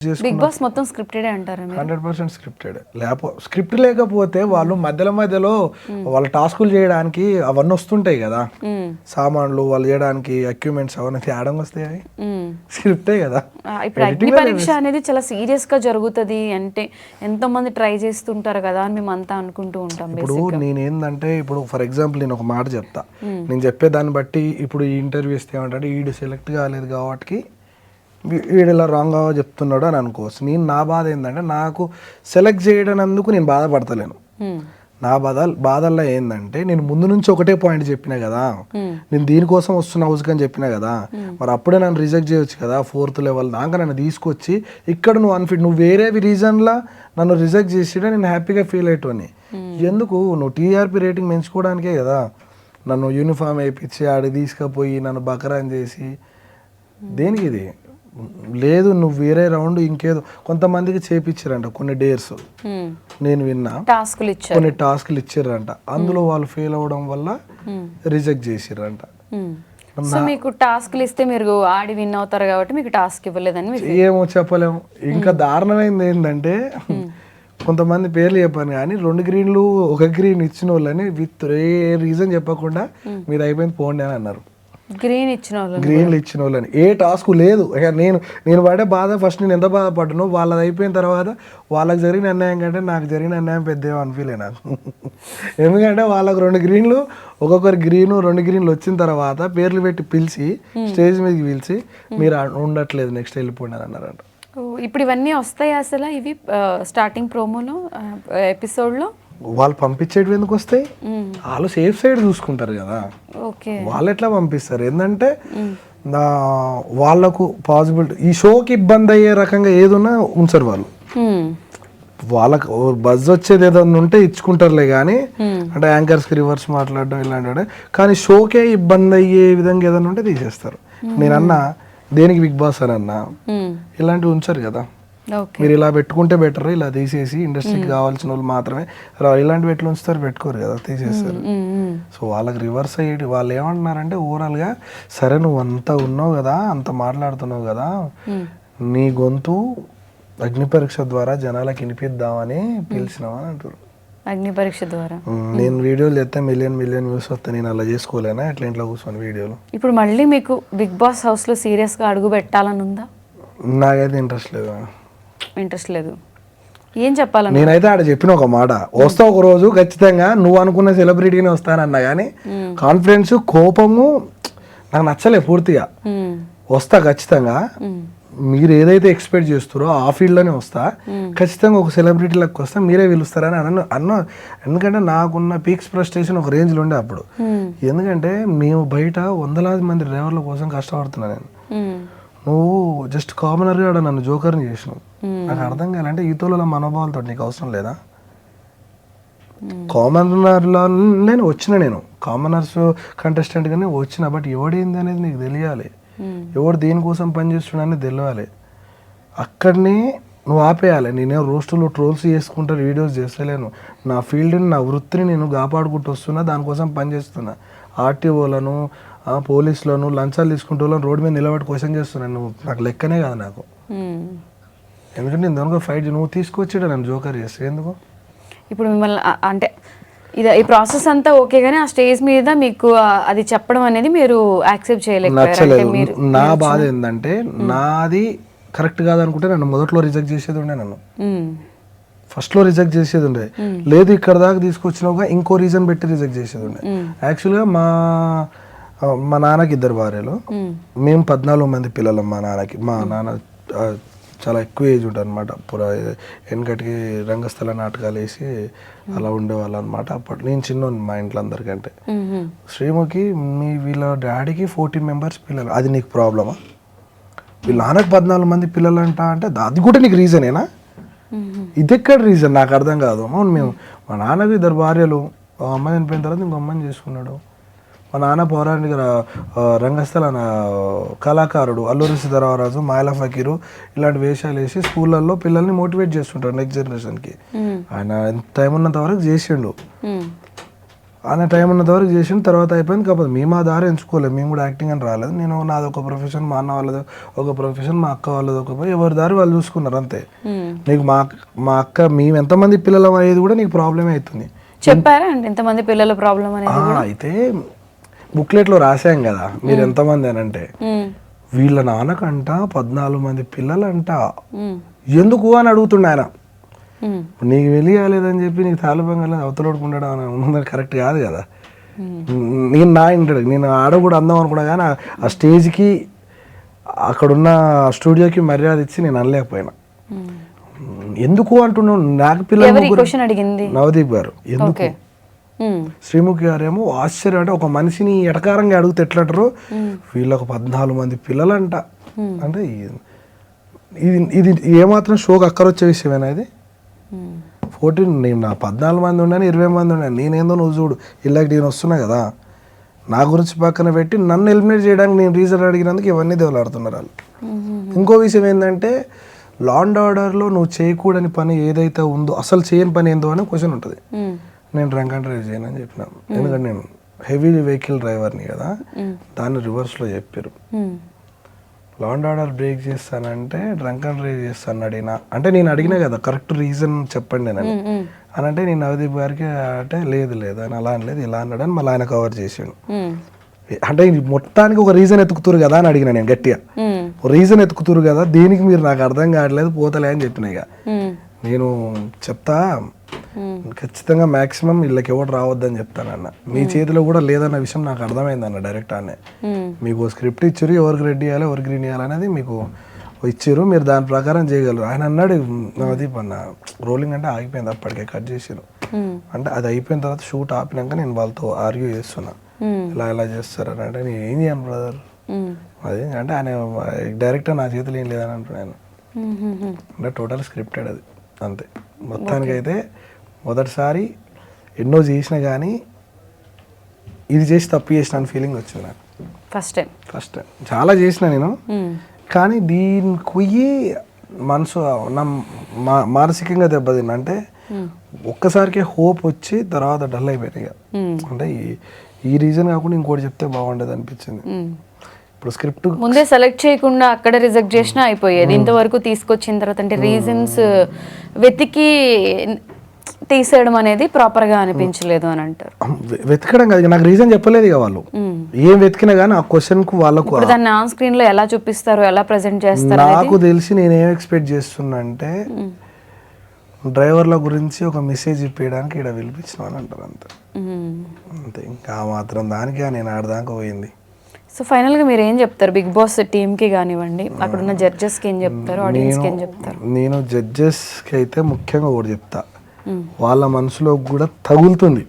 Big boss మొత్తం scripted అంటారా? 100% scripted. Script లేకపోతే వాళ్ళు మధ్యలో వాళ్ళ టాస్కులు చేయడానికి అవన్నీ వస్తుంటాయి కదా, సామాన్లు వాళ్ళు చేయడానికి ఎక్విప్మెంట్స్ అవన్నీ తేడంగా వస్తాయి, అవి స్క్రిప్టే కదా. ఇప్పుడు అగ్ని పరీక్ష అనేది చాలా సీరియస్ గా జరుగుతుంది అంటే ఎంతో మంది ట్రై చేస్తుంటారు కదా అని మేము అంతా అనుకుంటూ ఉంటాం. ఇప్పుడు నేనేందంటే ఇప్పుడు ఫర్ ఎగ్జాంపుల్ నేను ఒక మాట చెప్తా, నేను చెప్పే దాన్ని బట్టి ఇప్పుడు ఈ ఇంటర్వ్యూ ఇస్తే ఏమంటే ఈడు సెలెక్ట్ కాలేదు కాబట్టి వీడు ఇలా రాంగ్గా చెప్తున్నాడు అని అనుకోవచ్చు. నా బాధ ఏంటంటే నాకు సెలెక్ట్ చేయడనందుకు నేను బాధపడతలేను. నా బాధల్లో ఏంటంటే నేను ముందు నుంచి ఒకటే పాయింట్ చెప్పినా కదా, నేను దీనికోసం వస్తున్న హౌస్కి అని చెప్పినా కదా, మరి అప్పుడే నన్ను రిజెక్ట్ చేయొచ్చు కదా. 4th లెవెల్ దాకా నన్ను తీసుకొచ్చి ఇక్కడ నువ్వు వేరే రీజన్లా నన్ను రిజెక్ట్ చేసి నేను హ్యాపీగా ఫీల్ అయ్యేటోని. ఎందుకు నువ్వు టీఆర్పీ రేటింగ్ పెంచుకోవడానికే కదా నన్ను యూనిఫామ్ వేయించి ఆడి తీసుకుపోయి నన్ను బకరాన్ చేసి, దేనికి ఇది లేదు. నువ్వు వేరే రౌండ్ ఇంకేదో కొంతమందికి చేపించారంట కొన్ని డేర్స్, నేను విన్నా కొన్ని టాస్క్లు ఇచ్చారంట, అందులో వాళ్ళు ఫెయిల్ అవ్వడం వల్ల రిజెక్ట్ చేసిర్రంట. మీకు టాస్క్లు ఇస్తే మీరు ఆడి విన్ అవుతారు కాబట్టి మీకు టాస్క్ ఇవ్వలేదని ఏమో చెప్పలేము. ఇంకా దారుణమైంది ఏంటంటే కొంతమంది పేర్లు చెప్పాను కానీ 2 గ్రీన్లు 1 గ్రీన్ ఇచ్చిన వాళ్ళని విత్ ఏ రీజన్ చెప్పకుండా మీరు అయిపోయింది పోండి అని అన్నారు. గ్రీన్లు ఇచ్చిన వాళ్ళని ఏ టాస్క్ లేదు. నేను పడే బాధ ఫస్ట్ నేను ఎంత బాధపడ్డానో వాళ్ళది అయిపోయిన తర్వాత వాళ్ళకి జరిగిన అన్యాయం కంటే నాకు జరిగిన అన్యాయం పెద్ద అనిపించలే నాకు. ఎందుకంటే వాళ్ళకి 2 గ్రీన్లు ఒక్కొక్కరు 2 గ్రీన్లు వచ్చిన తర్వాత పేర్లు పెట్టి పిలిచి స్టేజ్ మీదకి పిలిచి మీరు ఉండట్లేదు నెక్స్ట్ వెళ్ళిపోండి అని అన్నారంట. ఇప్పుడు ఇవన్నీ వస్తాయి అసలు ఇవి స్టార్టింగ్ ప్రోమోలో ఎపిసోడ్లో వాళ్ళు పంపించేటివి ఎందుకు వస్తాయి? వాళ్ళు సేఫ్ సైడ్ చూసుకుంటారు కదా, వాళ్ళు ఎట్లా పంపిస్తారు? ఏంటంటే వాళ్ళకు పాసిబిలిటీ ఈ షోకి ఇబ్బంది అయ్యే రకంగా ఏదన్నా ఉంచారు వాళ్ళు. వాళ్ళకు బజ్ వచ్చేది ఏదన్నా ఉంటే ఇచ్చుకుంటారులే కానీ, అంటే యాంకర్స్కి రివర్స్ మాట్లాడడం ఇలాంటి, కానీ షోకే ఇబ్బంది అయ్యే విధంగా ఏదన్నా ఉంటే తీసేస్తారు. నేనన్నా దేనికి బిగ్ బాస్ అని అన్నా ఇలాంటివి ఉంచారు కదా, మీరు ఇలా పెట్టుకుంటే బెటర్, ఇలా తీసేసి ఇండస్ట్రీకి కావాల్సిన వాళ్ళు మాత్రమే ఇలాంటివి ఎట్లా ఉంచుతారు, పెట్టుకోరు కదా, తీసేస్తారు. సో వాళ్ళకి రివర్స్ అయ్యేది. వాళ్ళు ఏమంటున్నారంటే ఓవరాల్గా సరే నువ్వు అంతా ఉన్నావు కదా, అంత మాట్లాడుతున్నావు కదా, నీ గొంతు అగ్ని పరీక్ష ద్వారా జనాలకు వినిపిద్దామని పిలిచినావు అని అంటారు. అగ్ని పరీక్ష ద్వారా నేను వీడియోలు చేస్తే మిలియన్ వ్యూస్ వస్తాయి, నేను అలా చేసుకోలేనా ఎట్లా ఇంట్లో కూర్చొని వీడియోలు. ఇప్పుడు మళ్ళీ మీకు బిగ్ బాస్ హౌస్లో సీరియస్గా అడుగు పెట్టాలని ఉందా? నాకైతే ఇంట్రెస్ట్ లేదు. ఏం చెప్పాలి? నేనైతే ఆడ చెప్పిన ఒక మాట, వస్తా ఒక రోజు ఖచ్చితంగా నువ్వు అనుకున్న సెలబ్రిటీనే వస్తానన్నా కానీ కాన్ఫిడెన్స్ కోపము నాకు నచ్చలే పూర్తిగా. వస్తా ఖచ్చితంగా, మీరు ఏదైతే ఎక్స్పెక్ట్ చేస్తారో ఆ ఫీల్డ్లోనే వస్తా ఖచ్చితంగా, ఒక సెలబ్రిటీలకు వస్తా, మీరే పిలుస్తారని అన్న. ఎందుకంటే నాకున్న పీక్స్ ఫ్రస్ట్రేషన్ ఒక రేంజ్లో ఉండే అప్పుడు. ఎందుకంటే మేము బయట 100,000 మంది డ్రైవర్ల కోసం కష్టపడుతున్నా నేను, నువ్వు జస్ట్ కామనర్గా నన్ను జోకర్ని చేసినావు. నాకు అర్థం కాలంటే ఈతోళ్ళ మనోభావాలతో నీకు అవసరం లేదా? కామనర్లోనే వచ్చిన, నేను కామనర్స్ కంటెస్టెంట్గానే వచ్చిన, బట్ ఎవడేంది అనేది నీకు తెలియాలి, ఎవడు దేనికోసం పనిచేస్తున్నాడని తెలియాలి. అక్కడనే నువ్వు ఆపేయాలి. నేనే రోస్టులో ట్రోల్స్ చేసుకుంటా వీడియోస్ చేస్తలేను, నా ఫీల్డ్ని నా వృత్తిని నేను కాపాడుకుంటూ వస్తున్నా, దానికోసం పనిచేస్తున్నా. ఆర్టీఓలను పోలీసులను లంచాలు తీసుకుంటూ వాళ్ళని రోడ్డు మీద నిలబడి క్వశ్చన్ చేస్తున్నాను. నువ్వు నాకు లెక్కనే కాదు నాకు, ఎందుకంటే నేను దానికో ఫైట్ నువ్వు తీసుకొచ్చాడు నన్ను జోకర్ చేస్తే ఎందుకు? ఇప్పుడు మిమ్మల్ని అంటే ఈ ప్రాసెస్ అంతా ఓకే కానీ ఆ స్టేజ్ మీద మీకు అది చెప్పడం అనేది మీరు యాక్సెప్ట్ చేయలేదు. నా బాధ ఏంటంటే నాది కరెక్ట్ కాదనుకుంటే నన్ను మొదట్లో రిజెక్ట్ చేసేది ఉండే, నన్ను ఫస్ట్లో రిజెక్ట్ చేసేది ఉండే, లేదు ఇక్కడ దాకా తీసుకొచ్చినావుగా ఇంకో రీజన్ పెట్టి రిజెక్ట్ చేసేది ఉండే. యాక్చువల్గా మా నాన్నకి 2 భార్యలు, మేము 14 మంది పిల్లలు. మా నాన్న చాలా ఎక్కువ ఏజ్ ఉంటుంది అనమాట. వెనకటికి రంగస్థల నాటకాలు వేసి అలా ఉండేవాళ్ళు అనమాట. అప్పట్లో నేను చిన్నోని మా ఇంట్లో అందరికంటే. శ్రీముఖి వీళ్ళ డాడీకి 14 మెంబర్స్ పిల్లలు, అది నీకు ప్రాబ్లమా? వీళ్ళ నాన్నకి 14 మంది పిల్లలు అంటే అది కూడా నీకు రీజనేనా? ఇది ఎక్కడ రీజన్ నాకు అర్థం కాదు. మేము మా నాన్నకి 2 భార్యలు, అమ్మాయి చనిపోయిన తర్వాత ఇంకో అమ్మాయిని చేసుకున్నాడు. మా నాన్న పౌరాణిక రంగస్థల కళాకారుడు, అల్లూరి సీతారామరాజు, మాయల ఫకీరు ఇలాంటి వేషాలు వేసి స్కూళ్ళల్లో పిల్లల్ని మోటివేట్ చేస్తుంటారు నెక్స్ట్ జనరేషన్కి. ఆయన టైం ఉన్నంత వరకు చేసిండు. అనే టైం ఉన్నంత వరకు చేసిన తర్వాత అయిపోయింది. కాకపోతే మేము ఆ దారి ఎంచుకోలేదు, మేము కూడా యాక్టింగ్ అని రాలేదు. నేను నాది ఒక ప్రొఫెషన్, మా అన్న వాళ్ళది ఒక ప్రొఫెషన్, మా అక్క వాళ్ళది ఒక, ఎవరి దారి వాళ్ళు చూసుకున్నారు అంతే. నీకు మా అక్క మేము ఎంతమంది పిల్లలు అయ్యేది కూడా నీకు ప్రాబ్లమే అవుతుంది. చెప్పారా అండి ఎంతమంది పిల్లల ప్రాబ్లం అనేది? అయితే బుక్లెట్లో రాసాం కదా మీరు ఎంతమంది అని అంటే, వీళ్ళ నాన్నకంట 14 మంది పిల్లలంట. ఎందుకు అని అడుగుతుండే ఆయన. నీకు వెలియాలేదని చెప్పి నీకు తాలిబంగా అవతలోడుకుంటాడు అని ఉన్నది కరెక్ట్ కాదు కదా. నేను నా ఇంటాడు, నేను ఆడ కూడా అందాం అనుకున్నా కానీ ఆ స్టేజ్కి అక్కడున్న స్టూడియోకి మర్యాద ఇచ్చి నేను అనలేకపోయినా. ఎందుకు అంటున్నాను, నాకు పిల్లలు నవదీప్ గారు ఎందుకు, శ్రీముఖి గారేమో ఆశ్చర్యం. అంటే ఒక మనిషిని ఎటకారంగా అడిగితే ఎట్లంటారు, వీళ్ళకు 14 మంది పిల్లలంట. అంటే ఇది ఇది ఏమాత్రం షోకి అక్కరొచ్చే విషయమేనా ఇది? 14 నేను నా 14 మంది ఉన్నాను, 20 మంది ఉన్నాను, నేనేందో నువ్వు చూడు ఇలాగ నేను వస్తున్నా కదా. నా గురించి పక్కన పెట్టి నన్ను ఎలిమినేట్ చేయడానికి నేను రీజన్ అడిగినందుకు ఇవన్నీ దేవులాడుతున్నారు వాళ్ళు. ఇంకో విషయం ఏంటంటే, లా అండ్ ఆర్డర్లో నువ్వు చేయకూడని పని ఏదైతే ఉందో, అసలు చేయని పని ఏందో అని క్వశ్చన్ ఉంటుంది. నేను డ్రంక్ అండ్ డ్రైవ్ చేయను అని చెప్పినాను, ఎందుకంటే నేను హెవీ వెహికల్ డ్రైవర్ని కదా. దాన్ని రివర్స్లో చెప్పారు. లా అండ్ ఆర్డర్ బ్రేక్ చేస్తానంటే డ్రంక్ అండ్ డ్రైవ్ చేస్తాను అడిగినా, అంటే నేను అడిగినా కదా కరెక్ట్ రీజన్ చెప్పండి అని అంటే, నేను నవదీప్ గారికి అంటే లేదు ఆయన అలా అనలేదు ఇలా అన్నాడు అని మళ్ళీ ఆయన కవర్ చేసాడు. అంటే మొత్తానికి ఒక రీజన్ ఎత్తుకుతురు కదా అని అడిగిన నేను గట్టిగా. రీజన్ ఎత్తుకుతురు కదా, దీనికి మీరు నాకు అర్థం కావట్లేదు పోతలే అని చెప్పిన. ఇక నేను చెప్తా ఖచ్చితంగా మ్యాక్సిమం వీళ్ళకి ఎవరు రావద్దని చెప్తానన్న. మీ చేతిలో కూడా లేదన్న విషయం నాకు అర్థమైంది అన్న డైరెక్ట్ అనే. మీకు స్క్రిప్ట్ ఇచ్చారు, ఎవరికి రెడీ చేయాలి ఎవరికి గ్రీన్ చేయాలి అనేది మీకు ఇచ్చారు, మీరు దాని ప్రకారం చేయగలరు. ఆయన అన్నాడు నవదీప్ అన్న రోలింగ్ అంటే ఆగిపోయింది, అప్పటికే కట్ చేసారు. అంటే అది అయిపోయిన తర్వాత షూట్ ఆపినాక నేను వాళ్ళతో ఆర్గ్యూ చేస్తున్నా, ఇలా చేస్తారు అని. అంటే నేను ఏం చేయను బ్రదర్ అది అంటే, ఆయన డైరెక్టర్ నా చేతిలో ఏం లేదని అంటున్నాను. అంటే టోటల్ స్క్రిప్టెడ్ అది అంతే. మొత్తానికైతే మొదటిసారి ఎన్నో చేసినా కానీ ఇది చేసి తప్పు చేసిన ఫీలింగ్ వచ్చింది నాకు ఫస్ట్ టైం. చాలా చేసిన నేను, కానీ దీనికి పోయి మనసు మానసికంగా దెబ్బతిన్నా. అంటే ఒక్కసారికే హోప్ వచ్చి తర్వాత డల్ అయిపోయింది. ఇక అంటే ఈ రీజన్ కాకుండా ఇంకోటి చెప్తే బాగుండేది అనిపించింది. ఇప్పుడు స్క్రిప్ట్ ముందే సెలెక్ట్ చేయకుండా అక్కడ రిజెక్ట్ చేసినా అయిపోయేది. ఇంతవరకు తీసుకొచ్చిన తర్వాత అంటే రీజన్స్ వెతికి తీసేయడం అనేది ప్రాపర్ గా అనిపించలేదు అని అంటారు. వెతకడం కాదు, నాకు రీజన్ చెప్పలేదు ఇక వాళ్ళు. ఏం వెతికినా కానీ ఆ క్వశ్చన్ కు వాళ్ళకు దాన్ని ఆన్ స్క్రీన్ లో ఎలా చూపిస్తారు, ఎలా ప్రెజెంట్ చేస్తారు నాకు తెలిసి నేనేం ఎక్స్పెక్ట్ చేస్తున్నా అంటే, డ్రైవర్ల గురించి ఒక మెసేజ్ ఇప్పేయడానికి ఇక్కడ పిలిపించిన అని అంటారు అంతే. ఇంకా మాత్రం దానికి నేను ఆడదాకా పోయింది. సో ఫైనల్ గా మీరు ఏం చెప్తారు బిగ్ బాస్ టీమ్ కి కానివ్వండి, అక్కడ ఉన్న జడ్జెస్ కి ఏం చెప్తారు, ఆడియన్స్ కి ఏం చెప్తారు? నేను జడ్జెస్ కి అయితే ముఖ్యంగా ఒకటి చెప్తా, వాళ్ళ మనసులో కూడా తగులుతుంది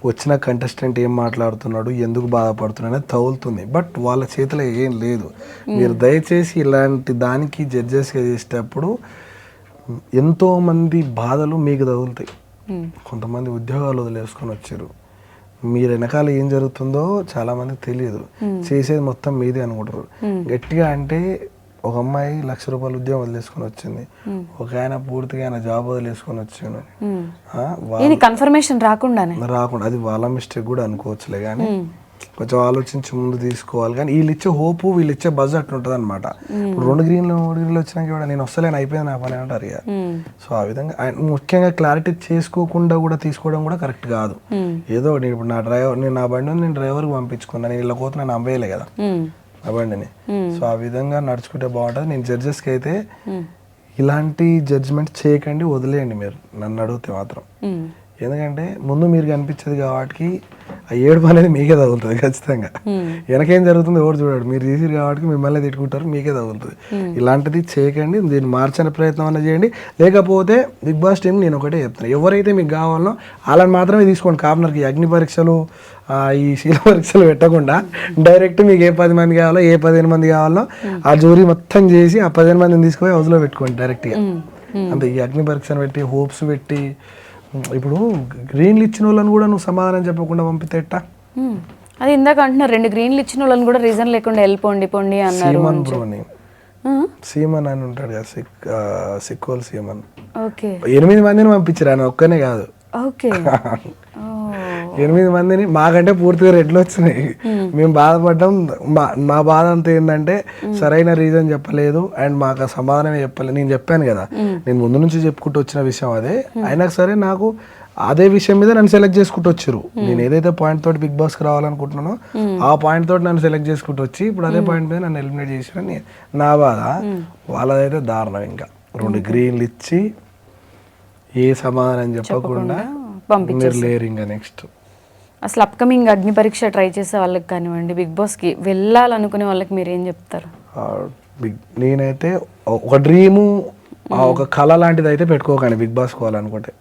వచ్చిన కంటెస్టెంట్ ఏం మాట్లాడుతున్నాడు, ఎందుకు బాధపడుతున్నాడు అనేది తగులుతుంది. బట్ వాళ్ళ చేతిలో ఏం లేదు. మీరు దయచేసి ఇలాంటి దానికి జడ్జెస్గా చేసేటప్పుడు ఎంతోమంది బాధలు మీకు తగులుతాయి. కొంతమంది ఉద్యోగాలు వదిలేసుకొని వచ్చారు, మీరు వెనకాల ఏం జరుగుతుందో చాలా మందికి తెలియదు, చేసేది మొత్తం మీదే అనుకుంటారు. గట్టిగా అంటే ఒక అమ్మాయి ₹1,00,000 ఉద్యోగం వదిలేసుకొని వచ్చింది, ఒక ఆయన పూర్తిగా ఆయన జాబ్ వదిలేసుకొని వచ్చాను. కన్ఫర్మేషన్ రాకుండా అది వాళ్ళ మిస్టేక్ కూడా అనుకోవచ్చులే, కానీ కొంచెం ఆలోచించి ముందు తీసుకోవాలి. కానీ వీళ్ళు ఇచ్చే హోప్ వీళ్ళు ఇచ్చే బజ్ అట్లా ఉంటుంది అనమాట. ఇప్పుడు 2 గ్రీన్లు 3 గ్రీన్లు వచ్చినాక కూడా నేను వస్తలేను అయిపోయింది నా పని అంటారు ఇక. సో ఆ విధంగా ముఖ్యంగా క్లారిటీ చేసుకోకుండా కూడా తీసుకోవడం కూడా కరెక్ట్ కాదు. ఏదో ఇప్పుడు నేను నా బండి నేను డ్రైవర్కి పంపించుకున్నాను, నేను ఇలా పోతే నేను అమ్మేయలే కదా నా బండిని. సో ఆ విధంగా నడుచుకుంటే బాగుంటుంది. నేను జడ్జెస్కి అయితే ఇలాంటి జడ్జిమెంట్ చేయకండి, వదిలేయండి మీరు నన్ను అడిగితే మాత్రం. ఎందుకంటే ముందు మీరు కనిపించేది కాబట్టి ఆ ఏడుపు అనేది మీకే తగులుతుంది ఖచ్చితంగా. వెనకేం జరుగుతుంది ఎవరు చూడాడు, మీరు చేసిరు కాబట్టి మిమ్మల్ని తిట్టుకుంటారు, మీకే తగులుతుంది. ఇలాంటిది చేయకండి, దీన్ని మార్చని ప్రయత్నం అన్న చేయండి. లేకపోతే బిగ్ బాస్ టీం నేను ఒకటే చెప్తాను, ఎవరైతే మీకు కావాలనో వాళ్ళని మాత్రమే తీసుకోండి. కార్నర్కి అగ్ని పరీక్షలు ఈ శీల పరీక్షలు పెట్టకుండా డైరెక్ట్ మీకు ఏ 10 మంది కావాలో ఏ 15 మంది కావాలో ఆ జూరీ మొత్తం చేసి ఆ 15 మందిని తీసుకుపోయి హౌస్లో పెట్టుకోండి డైరెక్ట్గా. అంతే. ఈ అగ్ని పరీక్షను పెట్టి హోప్స్ పెట్టి ఇప్పుడు గ్రీన్లు ఇచ్చిన వాళ్ళని కూడా నువ్వు సమాధానం చెప్పకుండా పంపితే ఎట్టా? అది ఇందాక అంటున్నారు 2 గ్రీన్లు ఇచ్చిన వాళ్ళని కూడా రీజన్ లేకుండా వెళ్ళిపోండి పొండి అన్నారు. సీమన్ అని ఉంటాడు కదా, సిక్కోల్ సీమన్. 8 మందిని పంపించారు, ఆయన ఒక్కనే కాదు. 8 మందిని మాకంటే పూర్తిగా రెడ్లు వచ్చినాయి. మేము బాధపడ్డాం. మా బాధ అంతా ఏంటంటే సరైన రీజన్ చెప్పలేదు అండ్ మాకు సమాధానం చెప్పలేదు. నేను చెప్పాను కదా, నేను ముందు నుంచి చెప్పుకుంటూ వచ్చిన విషయం అదే. అయినా సరే నాకు అదే విషయం మీద నన్ను సెలెక్ట్ చేసుకుంటూ వచ్చారు. నేను ఏదైతే పాయింట్ తోటి బిగ్ బాస్కి రావాలనుకుంటున్నానో ఆ పాయింట్ తోటి నన్ను సెలెక్ట్ చేసుకుంటూ వచ్చి ఇప్పుడు అదే పాయింట్ మీద నన్ను ఎలిమినేట్ చేసిన నా బాధ. వాళ్ళదైతే దారుణం. ఇంకా 2 గ్రీన్లు ఇచ్చి ఏ సమాధానం చెప్పకుండా మీరు లేరు. ఇంకా నెక్స్ట్ అసలు అప్కమింగ్ అగ్ని పరీక్ష ట్రై చేసే వాళ్ళకి కానివ్వండి, బిగ్ బాస్కి వెళ్ళాలనుకునే వాళ్ళకి మీరు ఏం చెప్తారు? నేనైతే ఒక డ్రీము, ఒక కళ లాంటిది అయితే పెట్టుకోకండి బిగ్ బాస్ పోవాలనుకుంటే.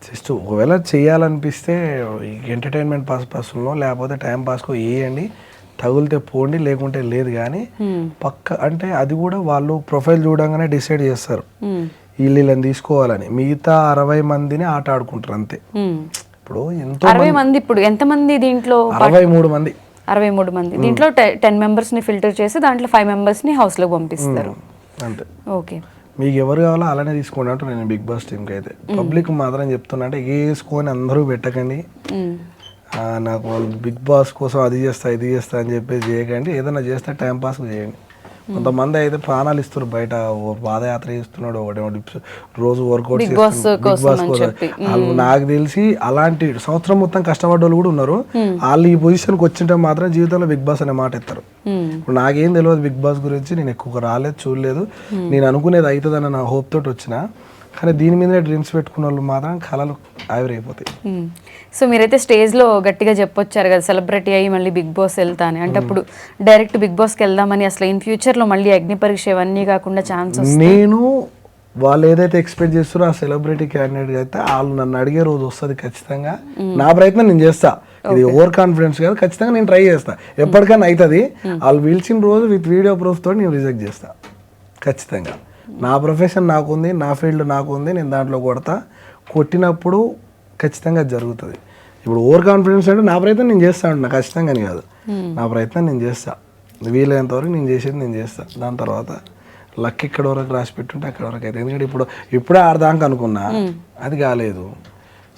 జస్ట్ ఒకవేళ చేయాలనిపిస్తే ఎంటర్టైన్మెంట్ పర్పస్లో లేకపోతే టైం పాస్కో వేయండి, తగులితే పోండి, లేకుంటే లేదు. కానీ పక్క అంటే అది కూడా వాళ్ళు ప్రొఫైల్ చూడంగానే డిసైడ్ చేస్తారు వీళ్ళని తీసుకోవాలని. మిగతా 60 మందిని ఆట ఆడుకుంటారు అంతే. ఇప్పుడు ఎంతో 60 మంది, ఇప్పుడు ఎంతమంది దీంట్లో? 63 మంది. 63 మంది. దీంట్లో 10 మెంబర్స్ని ఫిల్టర్ చేసి దాంట్లో 5 మెంబర్స్ని హౌస్లోకి పంపిస్తారు అంతే. ఓకే, మీకు ఎవరు కావాలో అలానే తీసుకోండి అంటూ నేను బిగ్ బాస్ టీంకి అయితే. పబ్లిక్ మాత్రం చెప్తున్నా అంటే వేసుకొని అందరూ పెట్టకండి. నాకు వాళ్ళు బిగ్ బాస్ కోసం అది చేస్తా ఇది చేస్తా అని చెప్పేసి చేయకండి. ఏదైనా చేస్తే టైం పాస్ చేయండి. కొంతమంది అయితే ప్రాణాలు ఇస్తారు బయట, పాదయాత్ర చేస్తున్నాడు, రోజు వర్కౌట్ బిగ్ బాస్ కోసం. నాకు తెలిసి అలాంటి సంవత్సరం మొత్తం కష్టపడ్డ వాళ్ళు కూడా ఉన్నారు. వాళ్ళు ఈ పొజిషన్కి వచ్చింటే మాత్రం జీవితంలో బిగ్ బాస్ అనే మాట ఎత్తారు. ఇప్పుడు నాకేం తెలియదు బిగ్ బాస్ గురించి, నేను ఎక్కువ రాలేదు, చూడలేదు. నేను అనుకునేది అవుతుందని నా హోప్ తోటి వచ్చిన. కానీ దీని మీదనే డ్రీమ్స్ పెట్టుకున్న వాళ్ళు మాత్రం కళలు ఆవిరైపోతాయి. సో మీరైతే స్టేజ్లో గట్టిగా చెప్పొచ్చారు కదా, సెలబ్రిటీ అయ్యి మళ్ళీ బిగ్ బాస్ వెళ్తాను అంటే, అప్పుడు డైరెక్ట్ బిగ్ బాస్కి వెళ్దామని అసలు ఇన్ ఫ్యూచర్లో మళ్ళీ అగ్ని పరీక్ష ఇవన్నీ కాకుండా ఛాన్సెస్? నేను వాళ్ళు ఏదైతే ఎక్స్పెక్ట్ చేస్తారో ఆ సెలబ్రిటీ క్యాండిడేట్ అయితే వాళ్ళు నన్ను అడిగే రోజు వస్తుంది ఖచ్చితంగా. నా ప్రయత్నం నేను చేస్తా. ఇది ఓవర్ కాన్ఫిడెన్స్ కాదు, ఖచ్చితంగా నేను ట్రై చేస్తా. ఎప్పటికైనా అవుతుంది. వాళ్ళు పిలిచిన రోజు విత్ వీడియో ప్రూఫ్ తోటి నేను రిజెక్ట్ చేస్తా ఖచ్చితంగా. నా ప్రొఫెషన్ నాకుంది, నా ఫీల్డ్ నాకుంది, నేను దాంట్లో కొట్టినప్పుడు ఖచ్చితంగా జరుగుతుంది. ఇప్పుడు ఓవర్ కాన్ఫిడెన్స్ అంటే నా ప్రయత్నం నేను చేస్తా ఉంటున్నా, ఖచ్చితంగా అని కాదు, నా ప్రయత్నం నేను చేస్తా. వీలైనంత వరకు నేను చేసేది నేను చేస్తా. దాని తర్వాత లక్ ఇక్కడ వరకు రాసి పెట్టుంటే అక్కడ వరకు అయితే. ఎందుకంటే ఇప్పుడే ఆడదాకా అనుకున్నా, అది కాలేదు.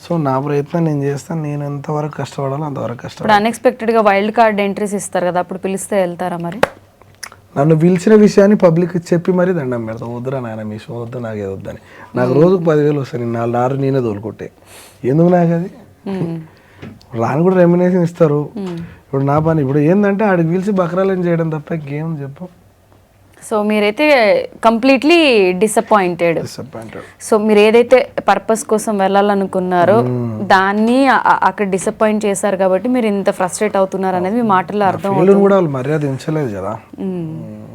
సో నా ప్రయత్నం నేను చేస్తాను. నేను ఎంతవరకు కష్టపడాలో అంతవరకు కష్టపడాలి. అన్ఎక్స్పెక్టెడ్గా వైల్డ్ కార్డ్ ఎంట్రీస్ ఇస్తారు కదా, అప్పుడు పిలిస్తే వెళ్తారా మరి? నన్ను పిలిచిన విషయాన్ని పబ్లిక్ చెప్పి మరీ దండం పెడతా. వద్దురా నాయన మీ షో వద్దు, నాకు ఏది వద్దని. నాకు రోజుకు 10,000 వస్తాయి. నేను 4 నేనే తోలుకుంటే ఎందుకు నాకు అది? రాని కూడా రెమ్యునేషన్ ఇస్తారు. ఇప్పుడు నా పని ఇప్పుడు ఏంటంటే ఆడికి పిలిచి బకరాలను చేయడం తప్ప ఇంకేం చెప్పు. సో మీరైతే కంప్లీట్లీ డిసప్పాయింటెడ్. సో మీరు ఏదైతే పర్పస్ కోసం వెళ్ళాలనుకున్నారో దాన్ని అక్కడ డిసప్పాయింట్ చేశారు కాబట్టి మీరు ఇంత ఫ్రస్ట్రేట్ అవుతున్నారు అనేది మీ మాటల్లో అర్థం అవుతుంది. కూడా వాళ్ళు మర్యాద ఇచ్చలేదు కదా,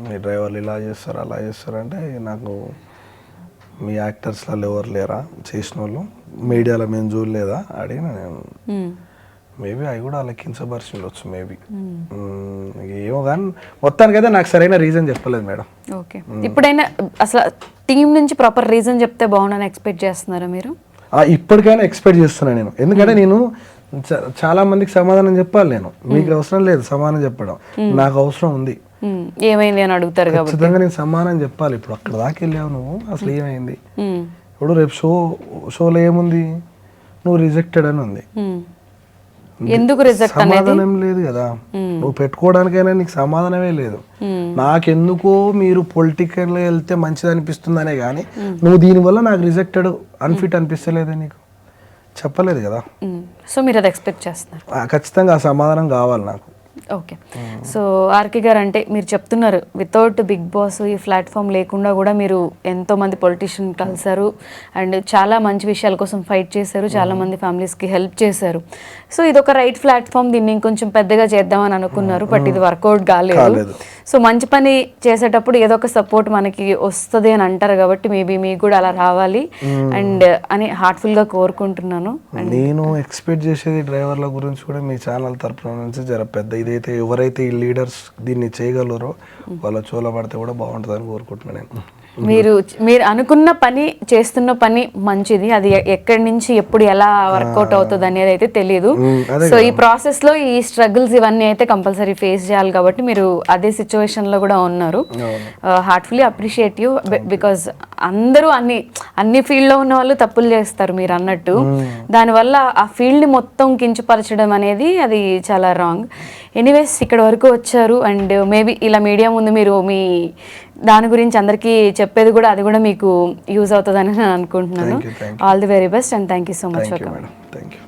మీ డ్రైవర్లు ఇలా చేస్తారు అలా చేస్తారు అంటే. నాకు మీ యాక్టర్స్లలో ఎవరు లేరా చేసిన వాళ్ళు? మీడియాలో మేము చూడలేదా అడిగిన నేను. మేబీ అవి కూడా అలా కించపరిచి ఉండొచ్చు మేబీ, ఏమో. కానీ మొత్తానికైతే నాకు సరైన రీజన్ చెప్పలేదు మేడం. ఓకే, ఇప్పుడైనా అసలు టీం నుంచి ప్రాపర్ రీజన్ చెప్తే బాగుండని ఎక్స్పెక్ట్ చేస్తున్నారా మీరు? ఇప్పటికైనా ఎక్స్పెక్ట్ చేస్తున్నాను నేను. ఎందుకంటే నేను చాలా మందికి సమాధానం చెప్పాలి. నేను మీకు అవసరం లేదు సమాధానం చెప్పడం, నాకు అవసరం ఉంది. ఏమైంది అని అడుగుతారు కాబట్టి ఖచ్చితంగా నేను సమాధానం చెప్పాలి. ఇప్పుడు అక్కడ దాకా వెళ్ళావు నువ్వు, అసలు ఏమైంది? ఇప్పుడు రేపు షోలో ఏముంది? నువ్వు రిజెక్టెడ్ అని ఉంది. ఎందుకు రిజెక్ట్ అనేది సమాధానం లేదు కదా. నువ్వు పెట్టుకోవడానికైనా నీకు సమాధానమే లేదు. నాకెందుకో మీరు పొలిటికల్ వెళ్తే మంచిది అనిపిస్తుందనే కానీ నువ్వు దీనివల్ల నాకు రిజెక్టెడ్ అన్ఫిట్ అనిపిస్తలేదే నీకు చెప్పలేదు కదా. సో మీరు అది ఎక్స్పెక్ట్ చేస్తున్నారు? ఖచ్చితంగా ఆ సమాధానం కావాలి నాకు. ఓకే, సో ఆర్కే గారు అంటే మీరు చెప్తున్నారు వితౌట్ బిగ్ బాస్ ఈ ప్లాట్ఫామ్ లేకుండా కూడా మీరు ఎంతోమంది పొలిటీషియన్ కలిసారు అండ్ చాలా మంచి విషయాల కోసం ఫైట్ చేశారు, చాలా మంది ఫ్యామిలీస్కి హెల్ప్ చేశారు. సో ఇది ఒక రైట్ ప్లాట్ఫామ్, దీన్ని ఇంకొంచెం పెద్దగా చేద్దామని అనుకున్నారు, బట్ ఇది వర్కౌట్ కాలేదు. సో మంచి పని చేసేటప్పుడు ఏదో ఒక సపోర్ట్ మనకి వస్తుంది అని అంటారు కాబట్టి మేబీ మీకు కూడా అలా రావాలి అండ్ అని హార్ట్ఫుల్గా కోరుకుంటున్నాను. నేను ఎక్స్పెక్ట్ చేసేది డ్రైవర్ల గురించి కూడా మీ ఛానల్ తరఫున నుంచి జర పెద్ద ఇదైతే ఎవరైతే ఈ లీడర్స్ దీన్ని చేయగలరో వాళ్ళ చోల పడితే కూడా బాగుంటుందని కోరుకుంటున్నాను నేను. మీరు అనుకున్న పని చేస్తున్న పని మంచిది, అది ఎక్కడి నుంచి ఎప్పుడు ఎలా వర్కౌట్ అవుతుంది అనేది అయితే తెలియదు. సో ఈ ప్రాసెస్ లో ఈ స్ట్రగుల్స్ ఇవన్నీ అయితే కంపల్సరీ ఫేస్ చేయాలి కాబట్టి మీరు అదే సిచ్యువేషన్ లో కూడా ఉన్నారు. హార్ట్ఫుల్లీ అప్రిషియేట్ యూ, బికాస్ అందరూ అన్ని ఫీల్డ్ లో ఉన్న వాళ్ళు తప్పులు చేస్తారు మీరు అన్నట్టు. దానివల్ల ఆ ఫీల్డ్ ని మొత్తం కించపరచడం అనేది అది చాలా రాంగ్. ఎనీవేస్ ఇక్కడ వరకు వచ్చారు అండ్ మేబీ ఇలా మీడియా ముందు మీరు మీ దాని గురించి అందరికీ చెప్పేది కూడా అది కూడా మీకు యూజ్ అవుతుందని నేను అనుకుంటున్నాను. All the very best and thank you so much for coming. Thank you.